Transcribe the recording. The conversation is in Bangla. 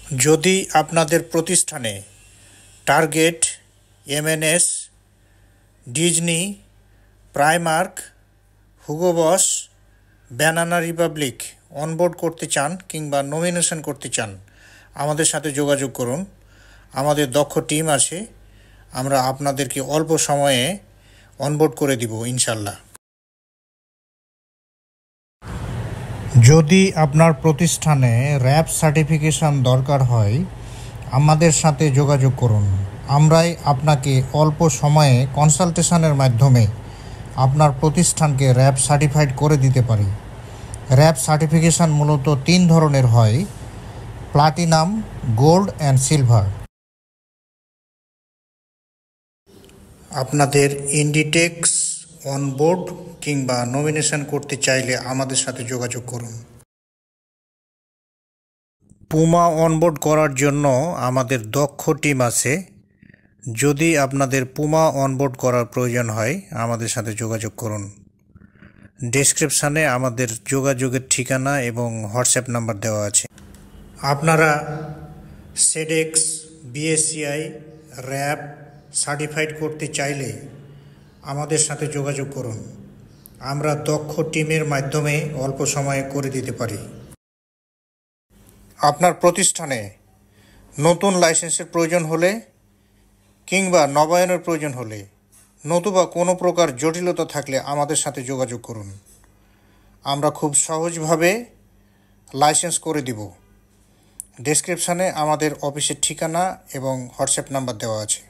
যদি আপনাদের প্রতিষ্ঠানে target, MNS, Disney, Primark, Hugo বস, ব্যানানা রিপাবলিক অনবোর্ড করতে চান কিংবা নমিনেশন করতে চান, আমাদের সাথে যোগাযোগ করুন। আমাদের দক্ষ টিম আছে, আমরা আপনাদেরকে অল্প সময়ে অনবোর্ড করে দিব ইনশাল্লাহ। যদি আপনার প্রতিষ্ঠানে র্যাব সার্টিফিকেশন দরকার হয়, আমাদের সাথে যোগাযোগ করুন। আমরাই আপনাকে অল্প সময়ে কনসালটেশনের মাধ্যমে আপনার প্রতিষ্ঠানকে র্যাব সার্টিফাইড করে দিতে পারি। র্যাব সার্টিফিকেশন মূলত 3 ধরনের হয়: প্লাটিনাম, গোল্ড অ্যান্ড সিলভার। আপনাদের ইন্ডিটেক্স অনবোর্ড কিংবা নমিনেশন করতে চাইলে আমাদের সাথে যোগাযোগ করুন। পুমা অনবোর্ড করার জন্য আমাদের দক্ষ টিম আছে। যদি আপনাদের পুমা অনবোর্ড করার প্রয়োজন হয়, আমাদের সাথে যোগাযোগ করুন। ডেসক্রিপশানে আমাদের যোগাযোগের ঠিকানা এবং হোয়াটসঅ্যাপ নাম্বার দেওয়া আছে। আপনারা সেডেক্স, বিএসসিআই, র্যাব সার্টিফাইড করতে চাইলে আমাদের সাথে যোগাযোগ করুন। আমরা দক্ষ টিমের মাধ্যমে অল্প সময়ে করে দিতে পারি। আপনার প্রতিষ্ঠানে নতুন লাইসেন্সের প্রয়োজন হলে কিংবা নবায়নের প্রয়োজন হলে, নতুবা কোনো প্রকার জটিলতা থাকলে আমাদের সাথে যোগাযোগ করুন। আমরা খুব সহজভাবে লাইসেন্স করে দিব। ডেসক্রিপশানে আমাদের অফিসের ঠিকানা এবং হোয়াটসঅ্যাপ নাম্বার দেওয়া আছে।